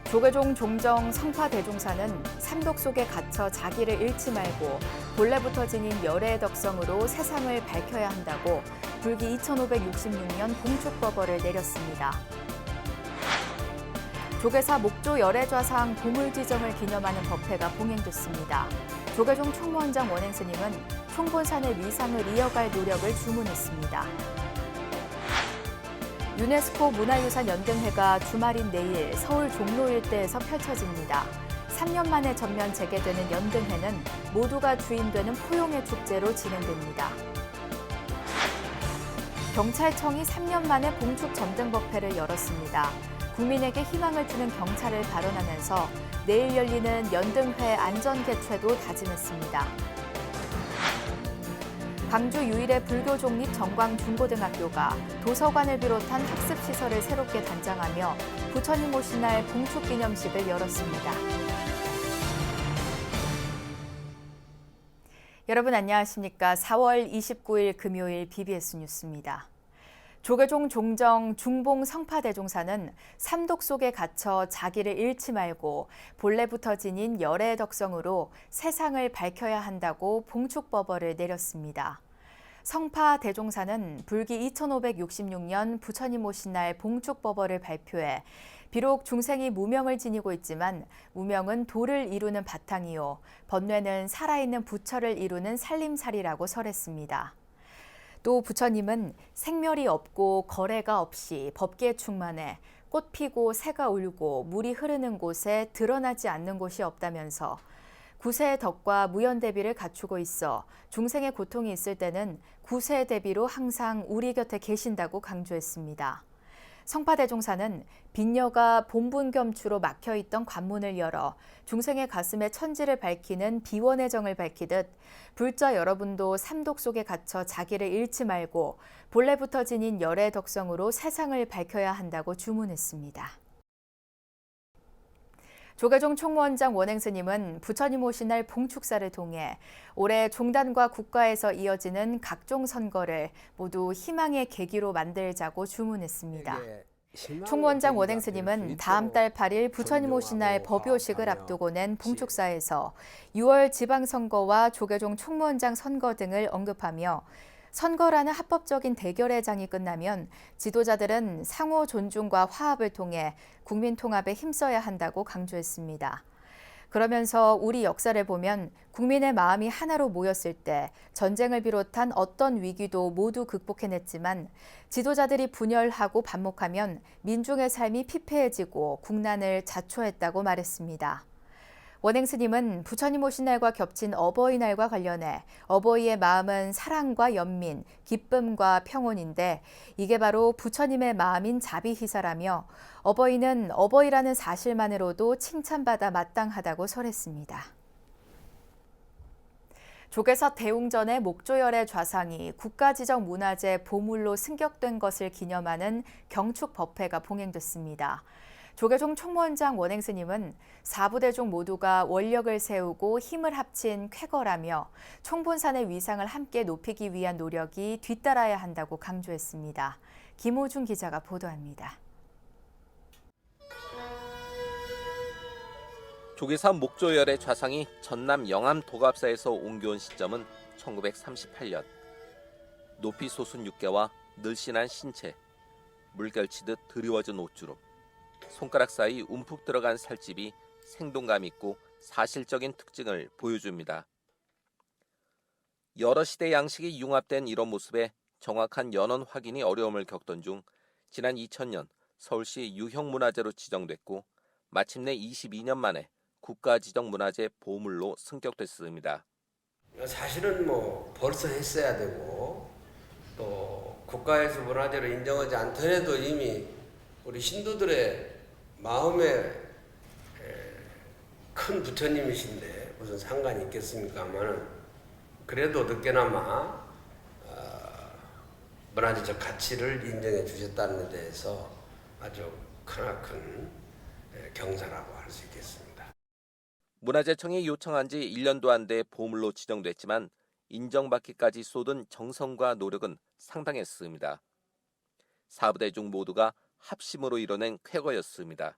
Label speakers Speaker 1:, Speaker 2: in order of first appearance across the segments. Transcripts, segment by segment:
Speaker 1: 조계종 종정 성파대종사는 삼독 속에 갇혀 자기를 잃지 말고 본래부터 지닌 열애의 덕성으로 세상을 밝혀야 한다고 불기 2566년 봉축법어를 내렸습니다. 조계사 목조 열애좌상 보물지정을 기념하는 법회가 봉행됐습니다. 조계종 총무원장 원행스님은 총본산의 위상을 이어갈 노력을 주문했습니다. 유네스코 문화유산 연등회가 주말인 내일 서울 종로 일대에서 펼쳐집니다. 3년 만에 전면 재개되는 연등회는 모두가 주인되는 포용의 축제로 진행됩니다. 경찰청이 3년 만에 봉축 전등법회를 열었습니다. 국민에게 희망을 주는 경찰을 발언하면서 내일 열리는 연등회 안전개최도 다짐했습니다. 광주 유일의 불교 종립 정광중고등학교가 도서관을 비롯한 학습시설을 새롭게 단장하며 부처님 오신 날 봉축기념식을 열었습니다. 여러분 안녕하십니까? 4월 29일 금요일 BBS 뉴스입니다. 조계종 종정 중봉 성파대종사는 삼독 속에 갇혀 자기를 잃지 말고 본래부터 지닌 열애의 덕성으로 세상을 밝혀야 한다고 봉축법어를 내렸습니다. 성파대종사는 불기 2566년 부처님 오신 날 봉축법어를 발표해 비록 중생이 무명을 지니고 있지만 무명은 도를 이루는 바탕이요 번뇌는 살아있는 부처를 이루는 살림살이라고 설했습니다. 또 부처님은 생멸이 없고 거래가 없이 법계에 충만해 꽃 피고 새가 울고 물이 흐르는 곳에 드러나지 않는 곳이 없다면서 구세의 덕과 무연대비를 갖추고 있어 중생의 고통이 있을 때는 구세의 대비로 항상 우리 곁에 계신다고 강조했습니다. 성파대종사는 빈녀가 본분겸추로 막혀있던 관문을 열어 중생의 가슴에 천지를 밝히는 비원의 정을 밝히듯 불자 여러분도 삼독 속에 갇혀 자기를 잃지 말고 본래부터 지닌 열애의 덕성으로 세상을 밝혀야 한다고 주문했습니다. 조계종 총무원장 원행스님은 부처님 오신 날 봉축사를 통해 올해 종단과 국가에서 이어지는 각종 선거를 모두 희망의 계기로 만들자고 주문했습니다. 총무원장 원행스님은 다음 달 8일 부처님 오신 날 법요식을 앞두고 낸 봉축사에서 6월 지방선거와 조계종 총무원장 선거 등을 언급하며 선거라는 합법적인 대결의 장이 끝나면 지도자들은 상호 존중과 화합을 통해 국민 통합에 힘써야 한다고 강조했습니다. 그러면서 우리 역사를 보면 국민의 마음이 하나로 모였을 때 전쟁을 비롯한 어떤 위기도 모두 극복해냈지만 지도자들이 분열하고 반목하면 민중의 삶이 피폐해지고 국난을 자초했다고 말했습니다. 원행스님은 부처님 오신 날과 겹친 어버이날과 관련해 어버이의 마음은 사랑과 연민, 기쁨과 평온인데 이게 바로 부처님의 마음인 자비희사라며 어버이는 어버이라는 사실만으로도 칭찬받아 마땅하다고 설했습니다. 조계사 대웅전의 목조열의 좌상이 국가지정 문화재 보물로 승격된 것을 기념하는 경축법회가 봉행됐습니다. 조계종 총무원장 원행스님은 4부대종 모두가 원력을 세우고 힘을 합친 쾌거라며 총본산의 위상을 함께 높이기 위한 노력이 뒤따라야 한다고 강조했습니다. 김호중 기자가 보도합니다.
Speaker 2: 조계사 목조열의 좌상이 전남 영암 도갑사에서 옮겨온 시점은 1938년. 높이 솟은 육개와 늘씬한 신체, 물결치듯 드리워진 옷주름, 손가락 사이 움푹 들어간 살집이 생동감 있고 사실적인 특징을 보여줍니다. 여러 시대 양식이 융합된 이런 모습에 정확한 연원 확인이 어려움을 겪던 중 지난 2000년 서울시 유형문화재로 지정됐고 마침내 22년 만에 국가지정문화재 보물로 승격됐습니다.
Speaker 3: 사실은 벌써 했어야 되고 또 국가에서 문화재로 인정하지 않더라도 이미 우리 신도들의 마음에 큰 부처님이신데 무슨 상관이 있겠습니까만은 그래도 늦게나마 문화재적 가치를 인정해 주셨다는 데 대해서 아주 크나큰 경사라고 할 수 있겠습니다.
Speaker 2: 문화재청이 요청한 지 1년도 안 돼 보물로 지정됐지만 인정받기까지 쏟은 정성과 노력은 상당했습니다. 4부대 중 모두가 합심으로 이뤄낸 쾌거였습니다.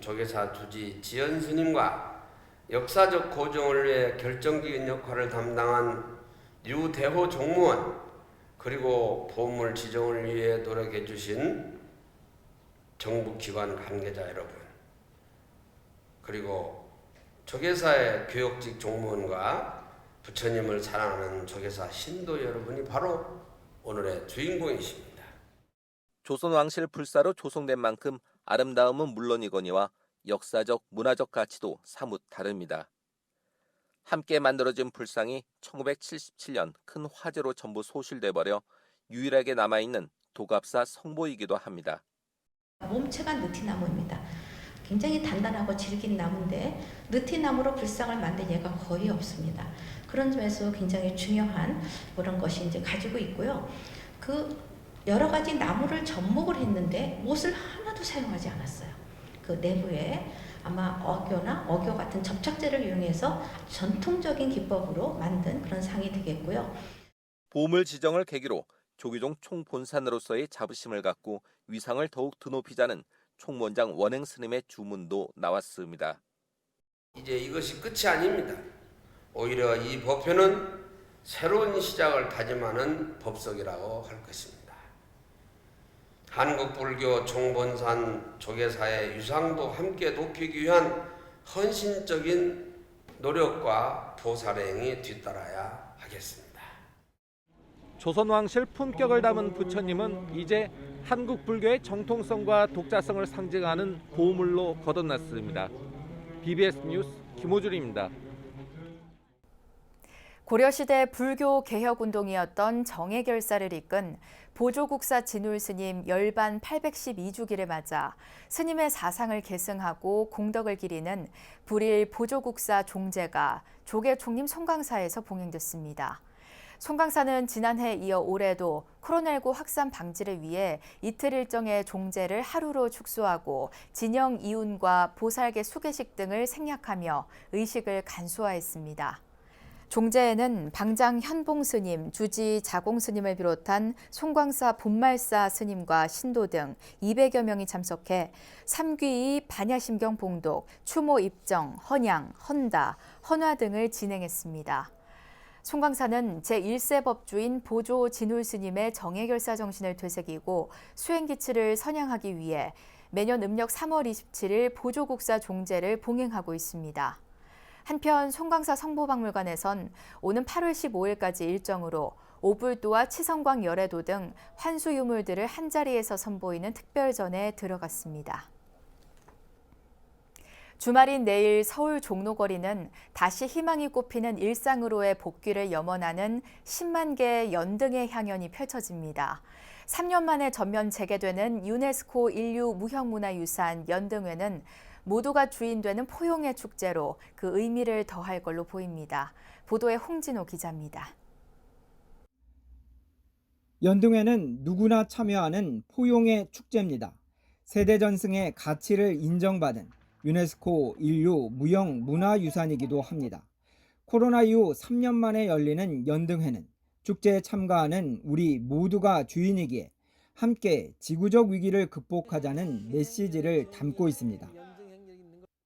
Speaker 3: 조계사 주지 지연 스님과 역사적 고정을 위해 결정적인 역할을 담당한 유대호 종무원, 그리고 보물 지정을 위해 노력해 주신 정부기관 관계자 여러분, 그리고 조계사의 교역직 종무원과 부처님을 사랑하는 조계사 신도 여러분이 바로 오늘의 주인공이십니다.
Speaker 2: 조선왕실 불사로 조성된 만큼 아름다움은 물론이거니와 역사적, 문화적 가치도 사뭇 다릅니다. 함께 만들어진 불상이 1977년 큰 화재로 전부 소실돼 버려 유일하게 남아있는 도갑사 성보이기도 합니다.
Speaker 4: 몸체가 느티나무입니다. 굉장히 단단하고 질긴 나무인데 느티나무로 불상을 만든 예가 거의 없습니다. 그런 점에서 굉장히 중요한 그런 것이 이제 가지고 있고요. 그 여러 가지 나무를 접목을 했는데 못을 하나도 사용하지 않았어요. 그 내부에 아마 어교 같은 접착제를 이용해서 전통적인 기법으로 만든 그런 상이 되겠고요.
Speaker 2: 보물 지정을 계기로 조계종 총본산으로서의 자부심을 갖고 위상을 더욱 드높이자는 총무원장 원행 스님의 주문도 나왔습니다.
Speaker 3: 이제 이것이 끝이 아닙니다. 오히려 이 법회는 새로운 시작을 다짐하는 법석이라고 할 것입니다. 한국불교 총본산 조계사의 유상도 함께 높이기 위한 헌신적인 노력과 보살행이 뒤따라야 하겠습니다.
Speaker 2: 조선왕실 품격을 담은 부처님은 이제 한국 불교의 정통성과 독자성을 상징하는 보물로 거듭났습니다. BBS 뉴스 김호준입니다.
Speaker 1: 고려시대 불교 개혁운동이었던 정예결사를 이끈 보조국사 진울 스님 열반 812주기를 맞아 스님의 사상을 계승하고 공덕을 기리는 불일 보조국사 종제가 조계총림 송광사에서 봉행됐습니다. 송광사는 지난해 이어 올해도 코로나19 확산 방지를 위해 이틀 일정의 종제를 하루로 축소하고 진영 이운과 보살계 수계식 등을 생략하며 의식을 간소화했습니다. 종제에는 방장 현봉 스님, 주지 자공 스님을 비롯한 송광사 본말사 스님과 신도 등 200여 명이 참석해 삼귀이 반야심경 봉독, 추모 입정, 헌양, 헌다, 헌화 등을 진행했습니다. 송광사는 제1세 법주인 보조 진울 스님의 정예결사 정신을 되새기고 수행기치를 선양하기 위해 매년 음력 3월 27일 보조국사 종제를 봉행하고 있습니다. 한편 송광사 성보박물관에선 오는 8월 15일까지 일정으로 오불도와 치성광 열애도 등 환수 유물들을 한자리에서 선보이는 특별전에 들어갔습니다. 주말인 내일 서울 종로거리는 다시 희망이 꽃피는 일상으로의 복귀를 염원하는 10만 개의 연등의 향연이 펼쳐집니다. 3년 만에 전면 재개되는 유네스코 인류 무형문화유산 연등회는 모두가 주인되는 포용의 축제로 그 의미를 더할 걸로 보입니다. 보도에 홍진호 기자입니다.
Speaker 5: 연등회는 누구나 참여하는 포용의 축제입니다. 세대전승의 가치를 인정받은 유네스코 인류 무형문화유산이기도 합니다. 코로나 이후 3년 만에 열리는 연등회는 축제에 참가하는 우리 모두가 주인이기에 함께 지구적 위기를 극복하자는 메시지를 담고 있습니다.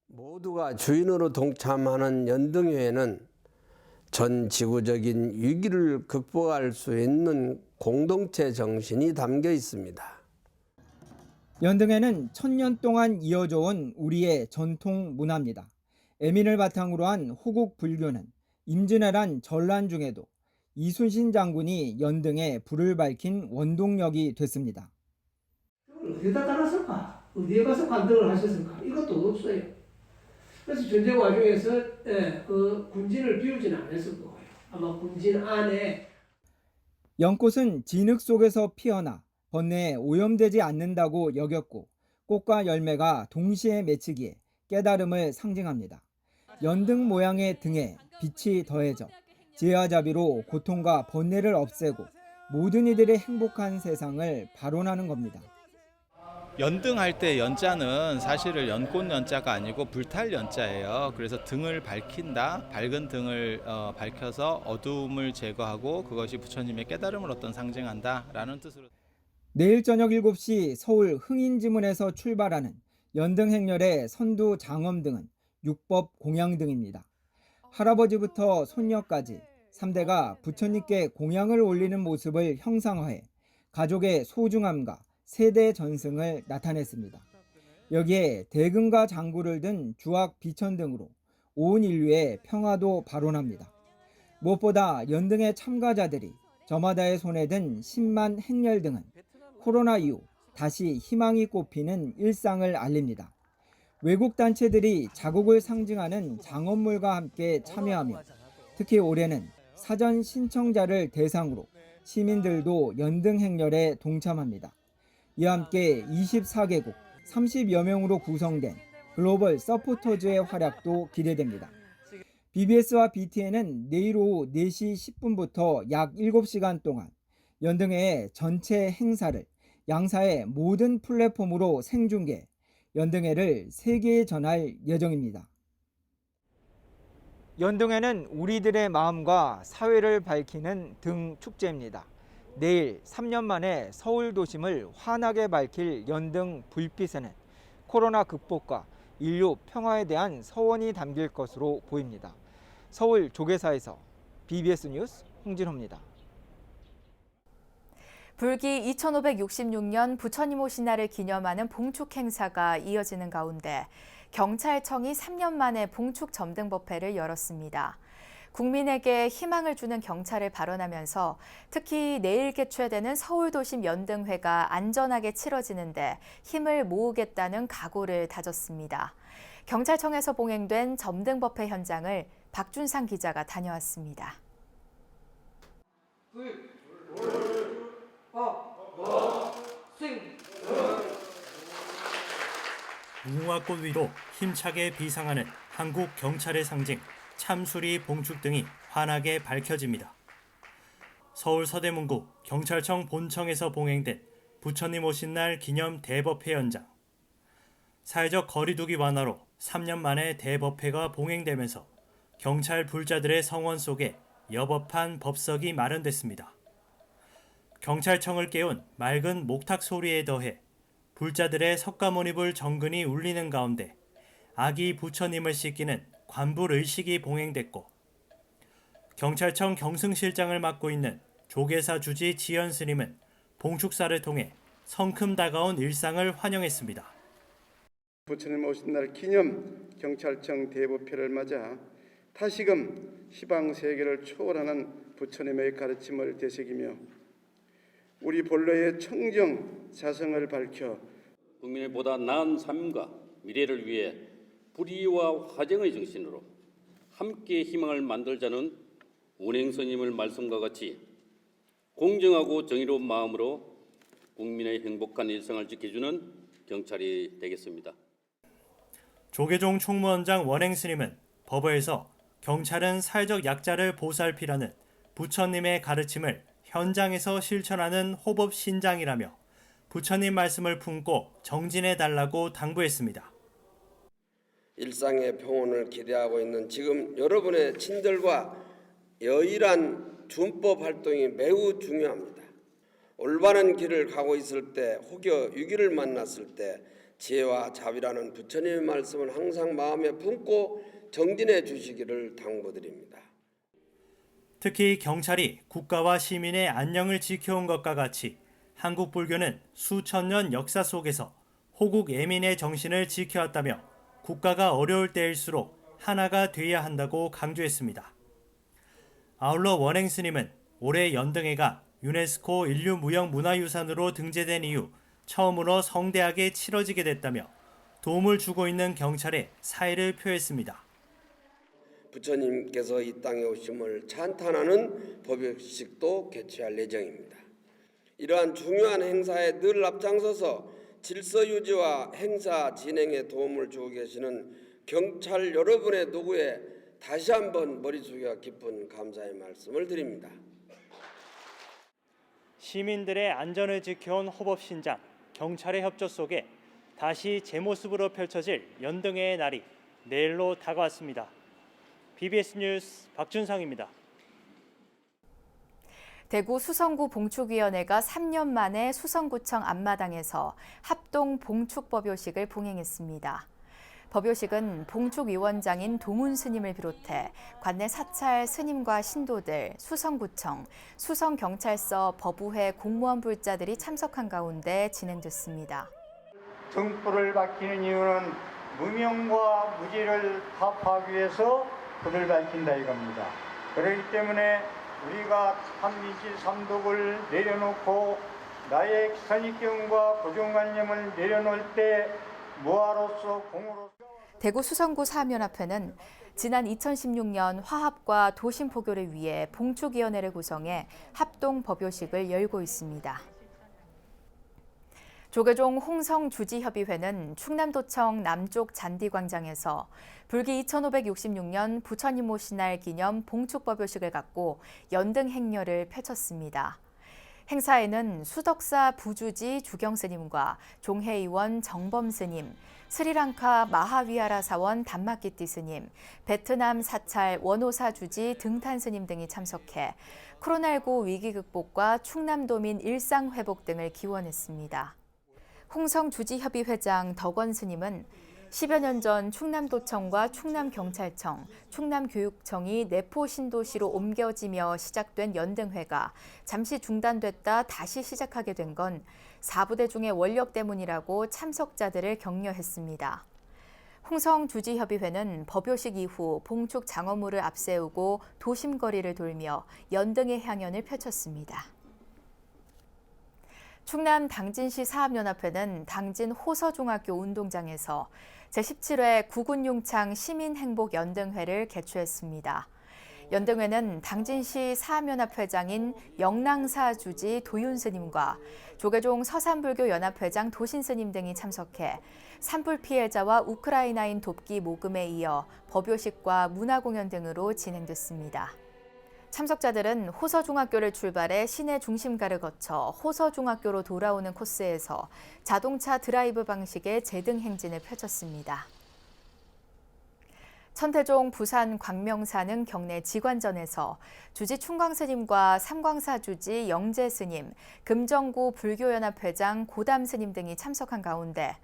Speaker 3: 모두가 주인으로 동참하는 연등회에는 전 지구적인 위기를 극복할 수 있는 공동체 정신이 담겨 있습니다.
Speaker 5: 연등회는 1000년 동안 이어져 온 우리의 전통 문화입니다. 애민을 바탕으로 한 호국 불교는 임진왜란 전란 중에도 이순신 장군이 연등에 불을 밝힌 원동력이 됐습니다.
Speaker 6: 어디다 달았을까? 어디에 가서 관등을 하셨을까? 이것도 없어요. 그래서 전쟁 와중에서 그 군진을 비우지는 않았을 거예요. 아마 군진 안에
Speaker 5: 연꽃은 진흙 속에서 피어나 번뇌에 오염되지 않는다고 여겼고 꽃과 열매가 동시에 맺히기에 깨달음을 상징합니다. 연등 모양의 등에 빛이 더해져 지혜와자비로 고통과 번뇌를 없애고 모든 이들의 행복한 세상을 발원하는 겁니다.
Speaker 7: 연등할 때 연자는 사실은 연꽃 연자가 아니고 불탈 연자예요. 그래서 등을 밝힌다, 밝은 등을 밝혀서 어두움을 제거하고 그것이 부처님의 깨달음을 어떤 상징한다라는 뜻으로.
Speaker 5: 내일 저녁 7시 서울 흥인지문에서 출발하는 연등 행렬의 선두 장엄 등은 육법 공양 등입니다. 할아버지부터 손녀까지 3대가 부처님께 공양을 올리는 모습을 형상화해 가족의 소중함과 세대 전승을 나타냈습니다. 여기에 대금과 장구를 든 주악 비천 등으로 온 인류의 평화도 발원합니다. 무엇보다 연등의 참가자들이 저마다의 손에 든 10만 행렬 등은 코로나 이후 다시 희망이 꽃피는 일상을 알립니다. 외국 단체들이 자국을 상징하는 장엄물과 함께 참여하며 특히 올해는 사전 신청자를 대상으로 시민들도 연등 행렬에 동참합니다. 이와 함께 24개국 30여 명으로 구성된 글로벌 서포터즈의 활약도 기대됩니다. BBS와 BTN은 내일 오후 4시 10분부터 약 7시간 동안 연등회의 전체 행사를 양사의 모든 플랫폼으로 생중계, 연등회를 세계에 전할 예정입니다. 연등회는 우리들의 마음과 사회를 밝히는 등 축제입니다. 내일 3년 만에 서울 도심을 환하게 밝힐 연등 불빛에는 코로나 극복과 인류 평화에 대한 서원이 담길 것으로 보입니다. 서울 조계사에서 BBS 뉴스 홍진호입니다.
Speaker 1: 불기 2566년 부처님 오신 날을 기념하는 봉축 행사가 이어지는 가운데 경찰청이 3년 만에 봉축 점등법회를 열었습니다. 국민에게 희망을 주는 경찰을 발언하면서 특히 내일 개최되는 서울도심 연등회가 안전하게 치러지는데 힘을 모으겠다는 각오를 다졌습니다. 경찰청에서 봉행된 점등법회 현장을 박준상 기자가 다녀왔습니다.
Speaker 8: 무궁화꽃 위로 힘차게 비상하는 한국 경찰의 상징 참수리 봉축 등이 환하게 밝혀집니다. 서울 서대문구 경찰청 본청에서 봉행된 부처님 오신 날 기념 대법회 현장. 사회적 거리두기 완화로 3년 만에 대법회가 봉행되면서 경찰 불자들의 성원 속에 여법한 법석이 마련됐습니다. 경찰청을 깨운 맑은 목탁 소리에 더해 불자들의 석가모니불 정근이 울리는 가운데 아기 부처님을 씻기는 관불의식이 봉행됐고 경찰청 경승실장을 맡고 있는 조계사 주지 지연 스님은 봉축사를 통해 성큼 다가온 일상을 환영했습니다.
Speaker 9: 부처님 오신 날 기념 경찰청 대법회를 맞아 다시금 시방 세계를 초월하는 부처님의 가르침을 되새기며 우리 본래의 청정 자성을 밝혀
Speaker 10: 국민의 보다 나은 삶과 미래를 위해 불의와 화정의 정신으로 함께 희망을 만들자는 운행스님의 말씀과 같이 공정하고 정의로운 마음으로 국민의 행복한 일상을 지켜주는 경찰이 되겠습니다.
Speaker 8: 조계종 총무원장 원행스님은 법회에서 경찰은 사회적 약자를 보살피라는 부처님의 가르침을 현장에서 실천하는 호법 신장이라며 부처님 말씀을 품고 정진해달라고 당부했습니다.
Speaker 3: 일상의 평온을 기대하고 있는 지금 여러분의 친절과 여일한 준법 활동이 매우 중요합니다. 올바른 길을 가고 있을 때 혹여 위기를 만났을 때 지혜와 자비라는 부처님의 말씀을 항상 마음에 품고 정진해 주시기를 당부드립니다.
Speaker 8: 특히 경찰이 국가와 시민의 안녕을 지켜온 것과 같이 한국 불교는 수천 년 역사 속에서 호국 애민의 정신을 지켜왔다며 국가가 어려울 때일수록 하나가 돼야 한다고 강조했습니다. 아울러 원행스님은 올해 연등회가 유네스코 인류무형문화유산으로 등재된 이후 처음으로 성대하게 치러지게 됐다며 도움을 주고 있는 경찰에 사의를 표했습니다.
Speaker 3: 부처님께서 이 땅에 오심을 찬탄하는 법요식도 개최할 예정입니다. 이러한 중요한 행사에 늘 앞장서서 질서 유지와 행사 진행에 도움을 주고 계시는 경찰 여러분의 노고에 다시 한번 머리 숙여 깊은 감사의 말씀을 드립니다.
Speaker 8: 시민들의 안전을 지켜온 호법신장, 경찰의 협조 속에 다시 제 모습으로 펼쳐질 연등회의 날이 내일로 다가왔습니다. BBS 뉴스 박준상입니다.
Speaker 1: 대구 수성구 봉축위원회가 3년 만에 수성구청 앞마당에서 합동 봉축법요식을 봉행했습니다. 법요식은 봉축위원장인 동훈 스님을 비롯해 관내 사찰 스님과 신도들, 수성구청, 수성경찰서 법우회 공무원 불자들이 참석한 가운데 진행됐습니다.
Speaker 11: 등불을 밝히는 이유는 무명과 무지를 타파하기 위해서 불을 밝힌다 이겁니다. 그렇기 때문에 우리가 삼위지 삼독을 내려놓고 나의 선입견과 고정관념을 내려놓을 때 무아로서 공으로서
Speaker 1: 대구 수성구 사면협회는 지난 2016년 화합과 도심포교를 위해 봉축위원회를 구성해 합동 법요식을 열고 있습니다. 조계종 홍성주지협의회는 충남도청 남쪽 잔디광장에서 불기 2566년 부처님 오신 날 기념 봉축법요식을 갖고 연등 행렬을 펼쳤습니다. 행사에는 수덕사 부주지 주경스님과 종회의원 정범스님, 스리랑카 마하위하라 사원 단마키띠 스님, 베트남 사찰 원오사 주지 등탄스님 등이 참석해 코로나19 위기 극복과 충남도민 일상 회복 등을 기원했습니다. 홍성주지협의회장 덕원 스님은 10여 년 전 충남도청과 충남경찰청, 충남교육청이 내포신도시로 옮겨지며 시작된 연등회가 잠시 중단됐다 다시 시작하게 된 건 4부대 중의 원력 때문이라고 참석자들을 격려했습니다. 홍성주지협의회는 법요식 이후 봉축 장어물을 앞세우고 도심거리를 돌며 연등의 향연을 펼쳤습니다. 충남 당진시 사업연합회는 당진 호서중학교 운동장에서 제17회 구군융창 시민행복연등회를 개최했습니다. 연등회는 당진시 사업연합회장인 영랑사 주지 도윤스님과 조계종 서산불교연합회장 도신스님 등이 참석해 산불 피해자와 우크라이나인 돕기 모금에 이어 법요식과 문화공연 등으로 진행됐습니다. 참석자들은 호서중학교를 출발해 시내 중심가를 거쳐 호서중학교로 돌아오는 코스에서 자동차 드라이브 방식의 제등 행진을 펼쳤습니다. 천태종 부산 광명사능 경내 지관전에서 주지 충광스님과 삼광사 주지 영재스님, 금정구 불교연합회장 고담스님 등이 참석한 가운데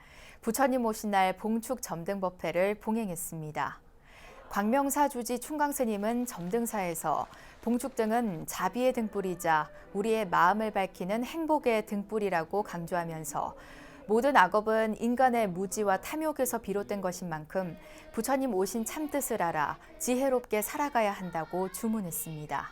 Speaker 1: 부처님 오신 날 봉축 점등법회를 봉행했습니다. 광명사 주지 충광스님은 점등사에서 봉축등은 자비의 등불이자 우리의 마음을 밝히는 행복의 등불이라고 강조하면서 모든 악업은 인간의 무지와 탐욕에서 비롯된 것인 만큼 부처님 오신 참뜻을 알아 지혜롭게 살아가야 한다고 주문했습니다.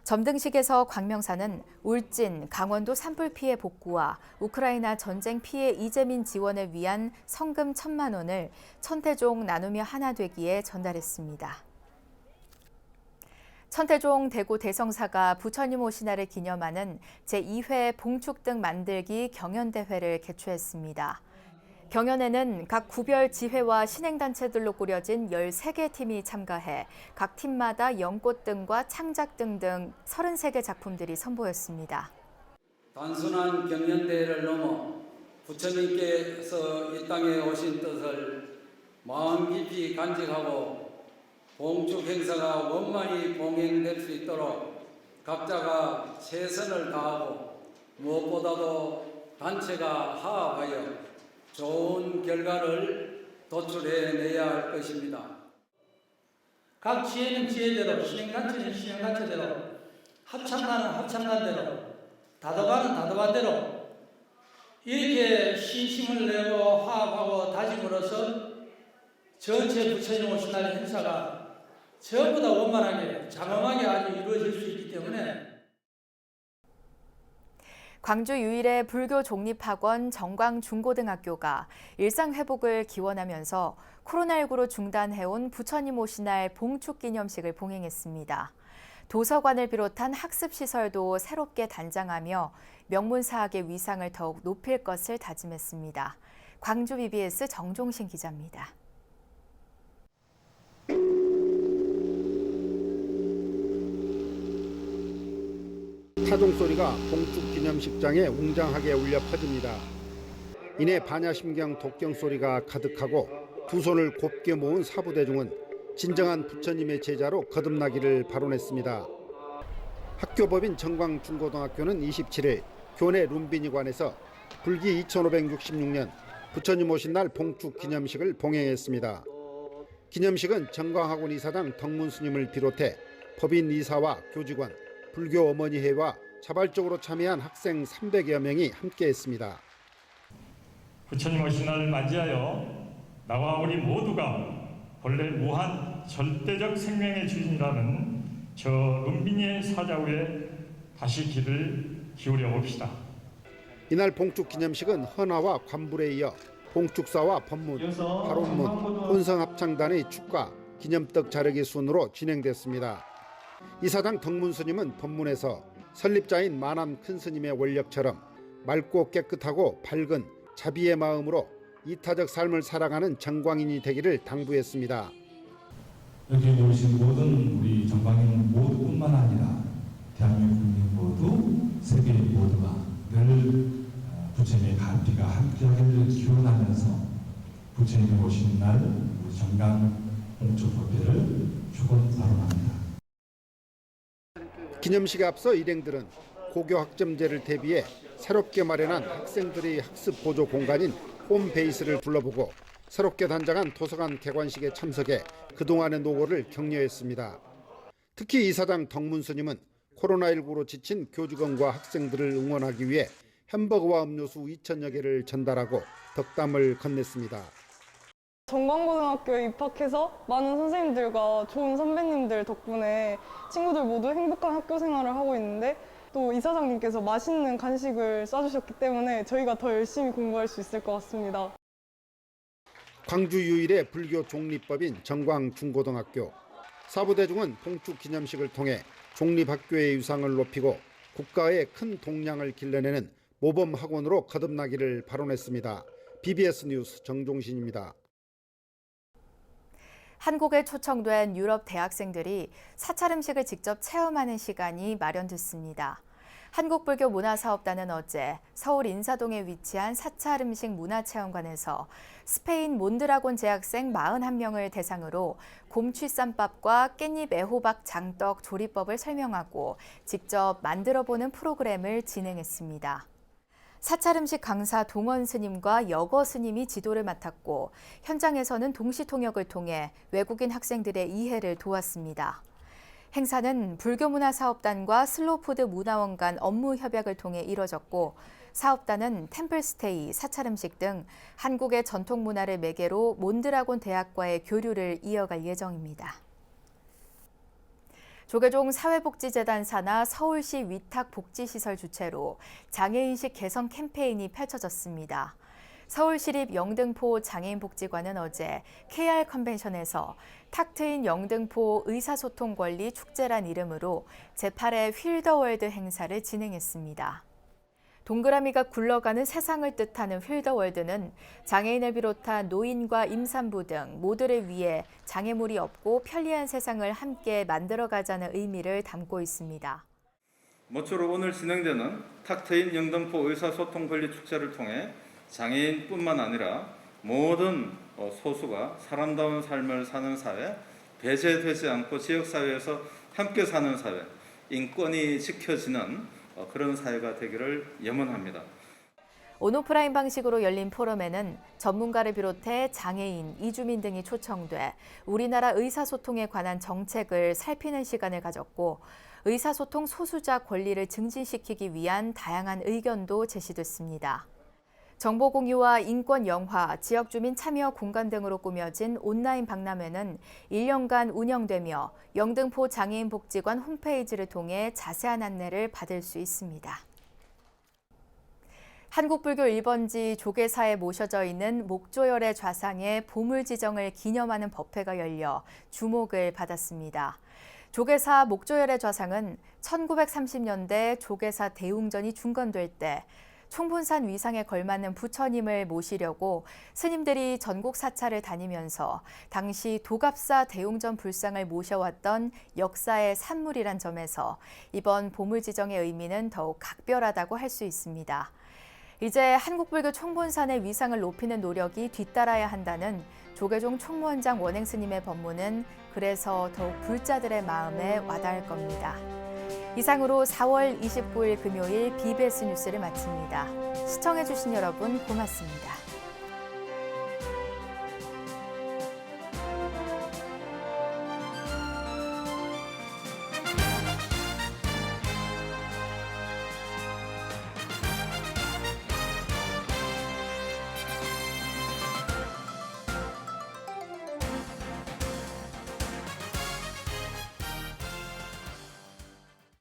Speaker 1: 점등식에서 광명사는 울진, 강원도 산불 피해 복구와 우크라이나 전쟁 피해 이재민 지원을 위한 성금 1,000만 원을 천태종 나누며 하나 되기에 전달했습니다. 천태종 대구 대성사가 부처님 오신 날을 기념하는 제2회 봉축등 만들기 경연대회를 개최했습니다. 경연에는 각 구별 지회와 신행단체들로 꾸려진 13개 팀이 참가해 각 팀마다 연꽃등과 창작등 등 33개 작품들이 선보였습니다.
Speaker 12: 단순한 경연대회를 넘어 부처님께서 이 땅에 오신 뜻을 마음 깊이 간직하고 봉축 행사가 원만히 봉행될 수 있도록 각자가 최선을 다하고 무엇보다도 단체가 화합하여 좋은 결과를 도출해내야 할 것입니다.
Speaker 13: 각 지혜는 지혜대로, 신행단체는 신행단체대로, 합참단은 합참단대로, 다도반은 다도반대로 이렇게 신심을 내고 화합하고 다짐으로써 전체 부처님 오신 날 행사가 전부 다 원만하게 장엄하게 아주 이루어질 수 있기 때문에
Speaker 1: 광주 유일의 불교 종립학원 정광중고등학교가 일상회복을 기원하면서 코로나19로 중단해온 부처님 오신 날 봉축기념식을 봉행했습니다. 도서관을 비롯한 학습시설도 새롭게 단장하며 명문사학의 위상을 더욱 높일 것을 다짐했습니다. 광주 BBS 정종신 기자입니다.
Speaker 14: 타종 소리가 봉축 기념식장에 웅장하게 울려 퍼집니다. 이내 반야심경 독경 소리가 가득하고 두 손을 곱게 모은 사부대중은 진정한 부처님의 제자로 거듭나기를 발언했습니다. 학교법인 정광중고등학교는 27일 교내 룸비니관에서 불기 2566년 부처님 오신 날 봉축 기념식을 봉행했습니다. 기념식은 정광학원 이사장 덕문 스님을 비롯해 법인 이사와 교직원, 불교 어머니회와 자발적으로 참여한 학생 300여 명이 함께했습니다.
Speaker 15: 부처님 오신 날을 맞이하여 나와 우리 모두가 본래 무한 절대적 생명의 주인이라는 저 은빈이의 사자후에 다시 귀를 기울여 봅시다.
Speaker 14: 이날 봉축 기념식은 헌화와 관불에 이어 봉축사와 법문, 발언문, 혼성합창단의 축가, 기념떡 자르기 순으로 진행됐습니다. 이사장 덕문 스님은 법문에서 설립자인 만암 큰 스님의 원력처럼 맑고 깨끗하고 밝은 자비의 마음으로 이타적 삶을 살아가는 정광인이 되기를 당부했습니다.
Speaker 16: 여기 모이신 모든 우리 정광인 모두뿐만 아니라 대한민국 국민 모두, 세계 모두가 늘 부처님의 가피가 함께하기를 기원하면서 부처님이 오신 날 우리 정강 봉축법회를 축원 발언합니다.
Speaker 14: 기념식에 앞서 일행들은 고교 학점제를 대비해 새롭게 마련한 학생들의 학습 보조 공간인 홈베이스를 둘러보고 새롭게 단장한 도서관 개관식에 참석해 그동안의 노고를 격려했습니다. 특히 이사장 덕문 스님은 코로나19로 지친 교직원과 학생들을 응원하기 위해 햄버거와 음료수 2,000여 개를 전달하고 덕담을 건넸습니다.
Speaker 17: 정광고등학교에 입학해서 많은 선생님들과 좋은 선배님들 덕분에 친구들 모두 행복한 학교 생활을 하고 있는데, 또 이사장님께서 맛있는 간식을 싸주셨기 때문에 저희가 더 열심히 공부할 수 있을 것 같습니다.
Speaker 14: 광주 유일의 불교 종립법인 정광중고등학교. 사부대중은 봉축 기념식을 통해 종립학교의 위상을 높이고 국가의 큰 동량을 길러내는 모범학원으로 거듭나기를 발언했습니다. BBS 뉴스 정종신입니다.
Speaker 1: 한국에 초청된 유럽 대학생들이 사찰 음식을 직접 체험하는 시간이 마련됐습니다. 한국불교문화사업단은 어제 서울 인사동에 위치한 사찰 음식 문화체험관에서 스페인 몬드라곤 재학생 41명을 대상으로 곰취쌈밥과 깻잎 애호박 장떡 조리법을 설명하고 직접 만들어보는 프로그램을 진행했습니다. 사찰 음식 강사 동원 스님과 여거 스님이 지도를 맡았고, 현장에서는 동시 통역을 통해 외국인 학생들의 이해를 도왔습니다. 행사는 불교문화사업단과 슬로푸드 문화원 간 업무 협약을 통해 이뤄졌고, 사업단은 템플스테이, 사찰 음식 등 한국의 전통 문화를 매개로 몬드라곤 대학과의 교류를 이어갈 예정입니다. 조계종 사회복지재단 산하 서울시 위탁복지시설 주최로 장애인식 개선 캠페인이 펼쳐졌습니다. 서울시립 영등포 장애인복지관은 어제 KR 컨벤션에서 탁 트인 영등포 의사소통 권리 축제란 이름으로 제8회 휠더월드 행사를 진행했습니다. 동그라미가 굴러가는 세상을 뜻하는 휠더월드는 장애인을 비롯한 노인과 임산부 등 모두를 위해 장애물이 없고 편리한 세상을 함께 만들어가자는 의미를 담고 있습니다.
Speaker 18: 모쪼록 오늘 진행되는 탁 트인 영등포 의사소통 권리 축제를 통해 장애인뿐만 아니라 모든 소수가 사람다운 삶을 사는 사회, 배제되지 않고 지역사회에서 함께 사는 사회, 인권이 지켜지는 그런 사회가 되기를 염원합니다.
Speaker 1: 온오프라인 방식으로 열린 포럼에는 전문가를 비롯해 장애인, 이주민 등이 초청돼 우리나라 의사소통에 관한 정책을 살피는 시간을 가졌고, 의사소통 소수자 권리를 증진시키기 위한 다양한 의견도 제시됐습니다. 정보 공유와 인권 영화, 지역 주민 참여 공간 등으로 꾸며진 온라인 박람회는 1년간 운영되며 영등포 장애인복지관 홈페이지를 통해 자세한 안내를 받을 수 있습니다. 한국불교 1번지 조계사에 모셔져 있는 목조열의 좌상의 보물 지정을 기념하는 법회가 열려 주목을 받았습니다. 조계사 목조열의 좌상은 1930년대 조계사 대웅전이 중건될 때 총본산 위상에 걸맞는 부처님을 모시려고 스님들이 전국 사찰을 다니면서 당시 도갑사 대웅전 불상을 모셔왔던 역사의 산물이란 점에서 이번 보물 지정의 의미는 더욱 각별하다고 할 수 있습니다. 이제 한국불교 총본산의 위상을 높이는 노력이 뒤따라야 한다는 조계종 총무원장 원행 스님의 법문은 그래서 더욱 불자들의 마음에 와닿을 겁니다. 이상으로 4월 29일 금요일 BBS 뉴스를 마칩니다. 시청해주신 여러분 고맙습니다.